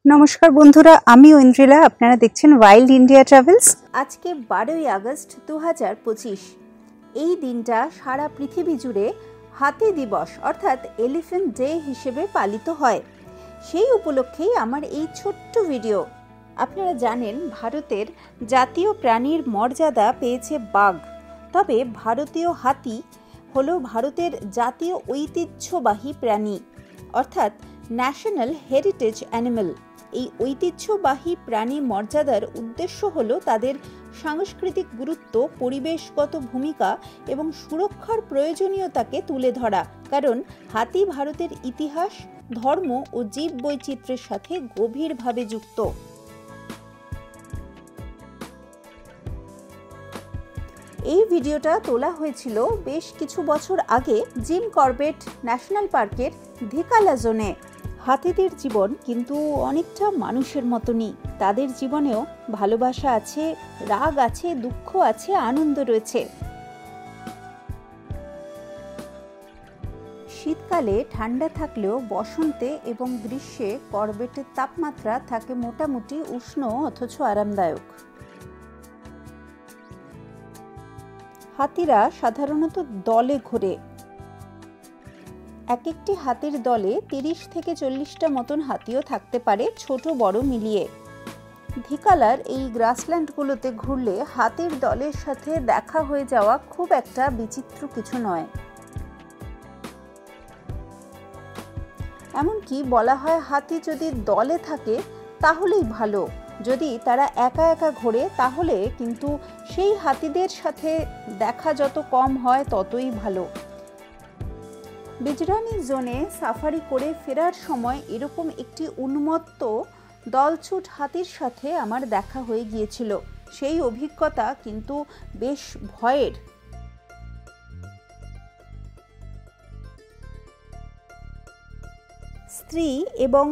নমস্কার বন্ধুরা, আমি ঐন্দ্রিলা। আপনারা দেখছেন ওয়াইল্ড ইন্ডিয়া ট্রাভেলস। আজকে 12ই আগস্ট 2025। এই দিনটা সারা পৃথিবী জুড়ে হাতি দিবস অর্থাৎ এলিফ্যান্ট ডে হিসেবে পালিত হয়। সেই উপলক্ষেই আমার এই ছোট্ট ভিডিও। আপনারা জানেন ভারতের জাতীয় প্রাণীর মর্যাদা পেয়েছে বাঘ, তবে ভারতীয় হাতি হলো ভারতের জাতীয় ঐতিহ্যবাহী প্রাণী অর্থাৎ ন্যাশনাল হেরিটেজ অ্যানিমেল। এই ঐতিহ্যবাহী প্রাণী মর্যাদার উদ্দেশ্য হলো তাদের সাংস্কৃতিক গুরুত্ব, পরিবেশগত ভূমিকা এবং সুরক্ষার প্রয়োজনীয়তাকে তুলে ধরা। কারণ হাতি ভারতের ইতিহাস, ধর্ম ও জীব বৈচিত্র্যের সাথে গভীরভাবে যুক্ত। এই ভিডিওটা তোলা হয়েছিল বেশ কিছু বছর আগে জিম করবেট ন্যাশনাল পার্কের ধিকালা জোনে। হাতিদের জীবন কিন্তু অনেকটা মানুষের মতনই। তাদের জীবনেও ভালোবাসা আছে, রাগ আছে, দুঃখ আছে, আনন্দ রয়েছে। শীতকালে ঠান্ডা থাকলেও বসন্তে এবং গ্রীষ্মে করবেটের তাপমাত্রা থাকে মোটামুটি উষ্ণ অথচ আরামদায়ক। হাতিরা সাধারণত দলে ঘোরে। এক একটি হাতির দলে 30 থেকে 40টা মতন হাতিও থাকতে পারে, ছোট বড় মিলিয়ে। ধিকালার এই গ্রাসল্যান্ডগুলোতে ঘুরলে হাতির দলের সাথে দেখা হয়ে যাওয়া খুব একটা বিচিত্র কিছু নয়। এমনকি বলা হয় হাতি যদি দলে থাকে তাহলেই ভালো। যদি তারা একা একা ঘোরে তাহলে কিন্তু সেই হাতিদের সাথে দেখা যত কম হয় ততই ভালো। বিজরানি জোনে সাফারি করে ফেরার সময় এরকম একটি উন্মত্ত দলছুট হাতির সাথে আমার দেখা হয়ে গিয়েছিল। সেই অভিজ্ঞতা কিন্তু বেশ ভয়ের। স্ত্রী এবং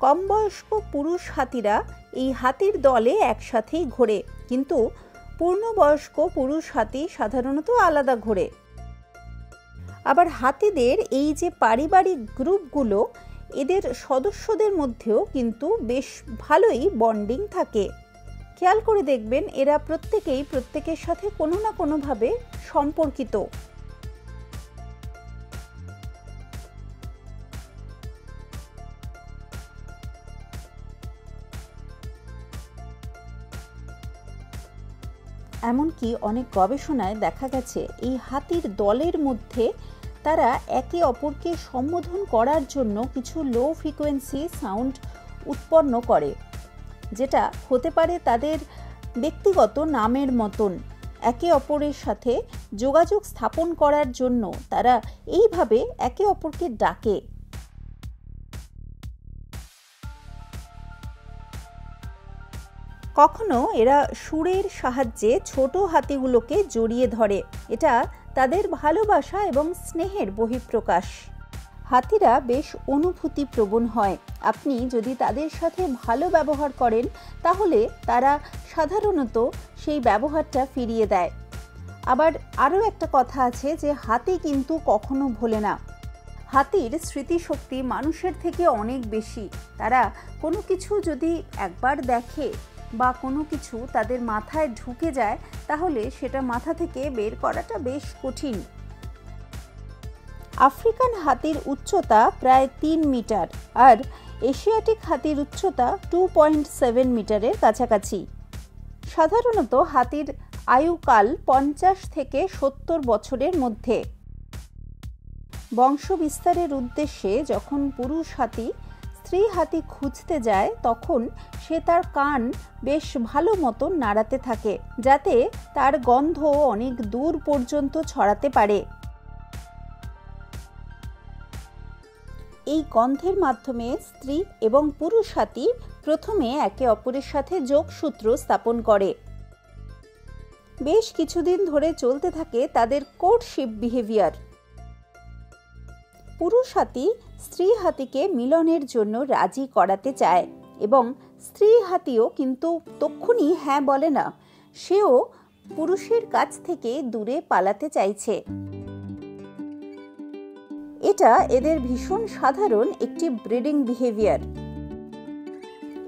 কম বয়স্ক পুরুষ হাতিরা এই হাতির দলে একসাথেই ঘোরে, কিন্তু পূর্ণবয়স্ক পুরুষ হাতি সাধারণত আলাদা ঘোরে। আবার হাতিদের এই যে পারিবারিক গ্রুপগুলো, এদের সদস্যদের মধ্যেও কিন্তু বেশ ভালোই বন্ডিং থাকে। খেয়াল করে দেখবেন এরা প্রত্যেকেই প্রত্যেকের সাথে কোনো না কোনোভাবে সম্পর্কিত। এমনকি অনেক গবেষণায় দেখা গেছে এই হাতির দলের মধ্যে তারা একে অপরকে সম্বোধন করার জন্য কিছু লো ফ্রিকোয়েন্সি সাউন্ড উৎপন্ন করে, যেটা হতে পারে তাদের ব্যক্তিগত নামের মতন। একে অপরের সাথে যোগাযোগ স্থাপন করার জন্য তারা এইভাবে একে অপরকে ডাকে। কখনো এরা সুরের সাহায্যে ছোট হাতিগুলোকে জড়িয়ে ধরে। এটা তাদের ভালোবাসা এবং স্নেহের বহিঃপ্রকাশ। হাতিরা বেশ অনুভূতিপ্রবণ হয়। আপনি যদি তাদের সাথে ভালো ব্যবহার করেন তাহলে তারা সাধারণত সেই ব্যবহারটা ফিরিয়ে দেয়। আবার আরও একটা কথা আছে যে হাতি কিন্তু কখনো ভোলে না। হাতির স্মৃতিশক্তি মানুষের থেকে অনেক বেশি। তারা কোনো কিছু যদি একবার দেখে বা কোনো কিছু তাদের মাথায় ঢুকে যায় তাহলে সেটা মাথা থেকে বের করাটা বেশ কঠিন। আফ্রিকান হাতির উচ্চতা প্রায় 3 মিটার আর এশিয়াটিক হাতির উচ্চতা 2.7 মিটারের কাছাকাছি। সাধারণত হাতির আয়ুকাল 50 থেকে 70 বছরের মধ্যে। বংশ বিস্তারের উদ্দেশ্যে যখন পুরুষ হাতি স্ত্রী হাতি খুঁজতে যায় তখন সে তার কান বেশ ভালো মতো নাড়াতে থাকে, যাতে তার গন্ধ অনেক দূর পর্যন্ত ছড়াতে পারে। এই গন্ধের মাধ্যমে স্ত্রী এবং পুরুষ হাতি প্রথমে একে অপরের সাথে যোগসূত্র স্থাপন করে। বেশ কিছুদিন ধরে চলতে থাকে তাদের কোর্টশিপ বিহেভিয়ার। পুরুষ হাতি স্ত্রী হাতিকে মিলনের জন্য রাজি করাতে চায় এবং স্ত্রী হাতিও কিন্তু তক্ষুনি হ্যাঁ বলে না। সেও পুরুষের কাছ থেকে দূরে পালাতে চাইছে। এটা এদের ভীষণ সাধারণ একটি ব্রিডিং বিহেভিয়ার।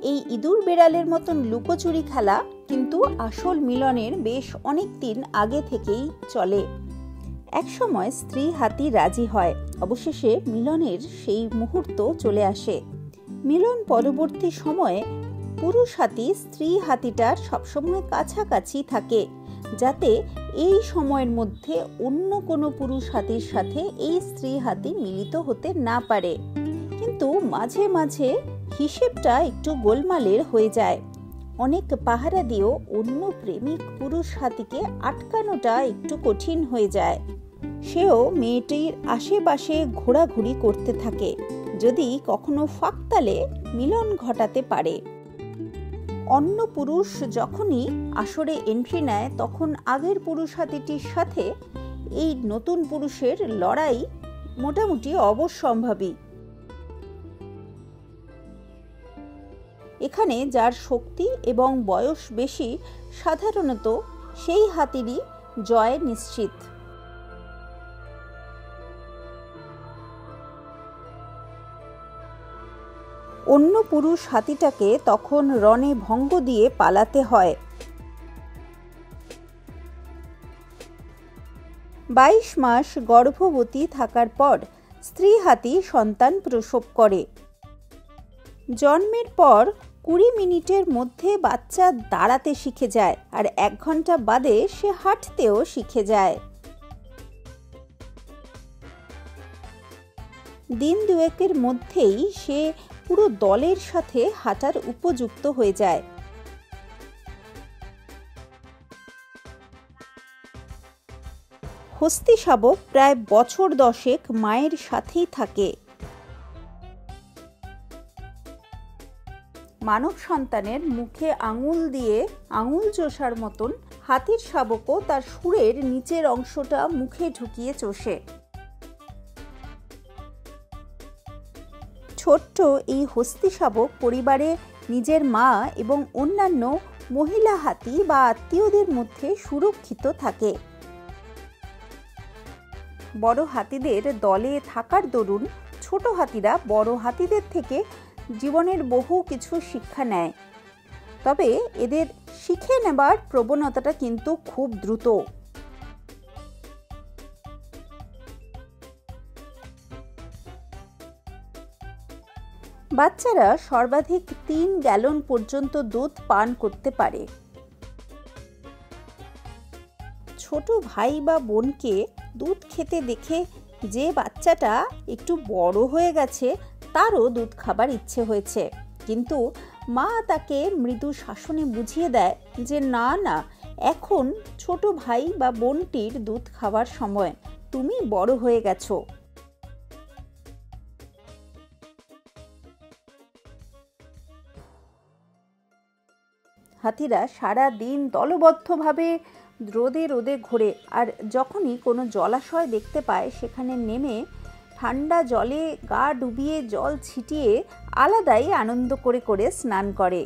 এই ইঁদুর বেড়ালের মতন লুকোচুরি খেলা কিন্তু আসল মিলনের বেশ অনেক দিন আগে থেকেই চলে। একসময় স্ত্রী হাতি রাজি হয়, অবশেষে মিলনের সেই মুহূর্ত চলে আসে। মিলন পরবর্তী সময়ে পুরুষ হাতি স্ত্রী হাতিটার সবসময় কাছাকাছি থাকে, যাতে এই সময়ের মধ্যে অন্য কোনো পুরুষ হাতির সাথে এই স্ত্রী হাতি মিলিত হতে না পারে। কিন্তু মাঝে মাঝে হিসেবটা একটু গোলমালের হয়ে যায়। অনেক পাহারা দিয়েও অন্য প্রেমিক পুরুষ হাতিকে আটকানোটা একটু কঠিন হয়ে যায়। সেও মেয়েটির আশেপাশে ঘোরাঘুরি করতে থাকে, যদি কখনো ফাঁকতালে মিলন ঘটাতে পারে। অন্য পুরুষ যখনই আসরে এন্ট্রি নেয়, তখন আগের পুরুষ হাতিটির সাথে এই নতুন পুরুষের লড়াই মোটামুটি অবশ্যম্ভাবী। এখানে যার শক্তি এবং বয়স বেশি, সাধারণত সেই হাতিরই জয় নিশ্চিত। অন্য পুরুষ হাতিটাকে তখন রণে ভঙ্গ দিয়ে পালাতে হয়। 22 মাস গর্ভবতী থাকার পর স্ত্রী হাতি সন্তান প্রসব করে। জন্মের পর 20 মিনিটের মধ্যে বাচ্চা দাঁড়াতে শিখে যায়, আর 1 ঘন্টা বাদে সে হাঁটতেও শিখে যায়। দিন দুয়েকের মধ্যেই সে পুরো দলের সাথে হাঁটার উপযুক্ত হয়ে যায়। হস্তি শাবক প্রায় বছর 10 মায়ের সাথেই থাকে। মানব সন্তানের মুখে আঙুল দিয়ে আঙুল চোষার মতন হাতির শাবকও তার শুঁড়ের নিচের অংশটা মুখে ঢুকিয়ে চষে। ছোট্ট এই হস্তি শাবক পরিবারে নিজের মা এবং অন্যান্য মহিলা হাতি বা আত্মীয়দের মধ্যে সুরক্ষিত থাকে। বড় হাতিদের দলে থাকার দরুন ছোট হাতিরা বড় হাতিদের থেকে জীবনের বহু কিছু শিক্ষা নেয়। তবে এদের শিখে নেবার প্রবণতাটা কিন্তু খুব দ্রুত। বাচ্চারা সর্বাধিক 3 গ্যালন পর্যন্ত দুধ পান করতে পারে। ছোট ভাই বা বোনকে দুধ খেতে দেখে যে বাচ্চাটা একটু বড় হয়ে গেছে, তারও দুধ খাবার ইচ্ছে হয়েছে, কিন্তু মা তাকে মৃদু শাসনে বুঝিয়ে দেয় যে না না, এখন ছোট ভাই বা বোনটির দুধ খাওয়ার সময়, তুমি বড় হয়ে গেছো। হাতিরা সারা দিন দলবদ্ধভাবে রোদে রোদে ঘোরে, আর যখনই কোনো জলাশয় দেখতে পায় সেখানে নেমে ঠান্ডা জলে গা ডুবিয়ে জল ছিটিয়ে আলাদাই আনন্দ করে করে স্নান করে।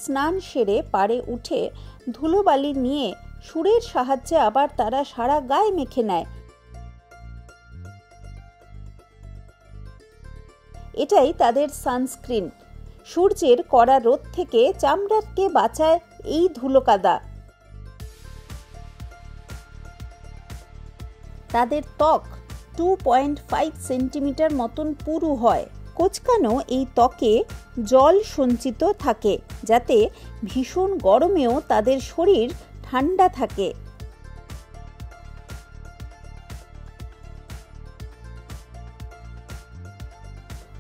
স্নান সেরে পাড়ে উঠে ধুলোবালি নিয়ে শুঁড়ের সাহায্যে আবার তারা সারা গায়ে মেখে নেয়। এটাই তাদের সানস্ক্রিন। সূর্যের কড়া রোদ থেকে চামড়াকে বাঁচায় এই ধুলোকাদা। তাদের ত্বক 2.5 সেন্টিমিটার মতন পুরু হয়। কোঁচকানো এই ত্বকে জল সঞ্চিত থাকে, যাতে ভীষণ গরমেও তাদের শরীর ঠান্ডা থাকে।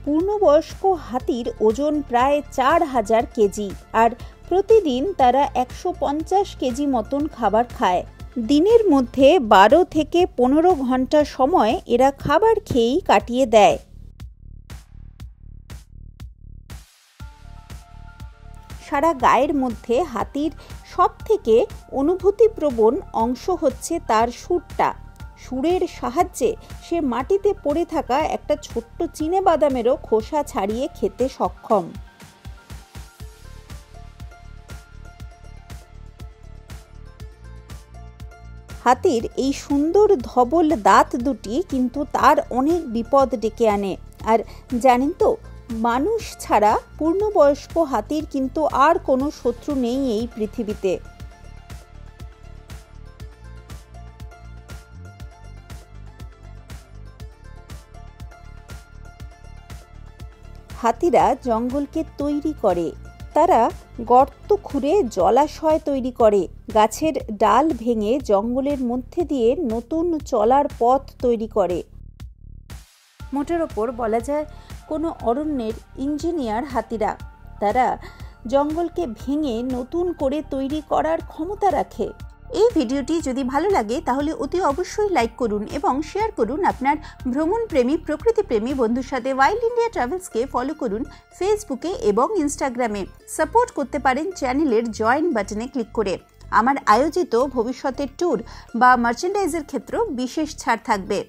পূর্ণবয়স্ক হাতির ওজন প্রায় 4000 কেজি, আর প্রতিদিন তারা 150 কেজি মতন খাবার খায়। দিনের মধ্যে 12 থেকে 15 ঘন্টা সময় এরা খাবার খেয়েই কাটিয়ে দেয়। সারা গায়ের মধ্যে হাতির সবথেকে অনুভূতিপ্রবণ অংশ হচ্ছে তার শুঁড়টা। শুঁড়ের সাহায্যে সে মাটিতে পড়ে থাকা একটা ছোট্ট চিনেবাদামেরও খোসা ছাড়িয়ে খেতে সক্ষম। হাতির এই সুন্দর ধবল দাঁত দুটি কিন্তু তার অনেক বিপদ ডেকে আনে। আর জানেন তো, মানুষ ছাড়া পূর্ণবয়স্ক হাতির কিন্তু আর কোনো শত্রু নেই এই পৃথিবীতে। হাতিরা জঙ্গলকে তৈরি করে, তারা গর্ত খুঁড়ে জলাশয় তৈরি করে, গাছের ডাল ভেঙে জঙ্গলের মধ্যে দিয়ে নতুন চলার পথ তৈরি করে। মোটের ওপর বলা যায় কোনো অরণ্যের ইঞ্জিনিয়ার হাতিরা। তারা জঙ্গলকে ভেঙে নতুন করে তৈরি করার ক্ষমতা রাখে। এই ভিডিওটি যদি ভালো লাগে তাহলে অতি অবশ্যই লাইক করুন এবং শেয়ার করুন আপনার ভ্রমণপ্রেমী প্রকৃতিপ্রেমী বন্ধুর সাথে। ওয়াইল্ড ইন্ডিয়া ট্রাভেলসকে ফলো করুন ফেসবুকে এবং ইনস্টাগ্রামে। সাপোর্ট করতে পারেন চ্যানেলের জয়েন বাটনে ক্লিক করে। আমার আয়োজিত ভবিষ্যতের ট্যুর বা মার্চেন্ডাইজের ক্ষেত্রেও বিশেষ ছাড় থাকবে।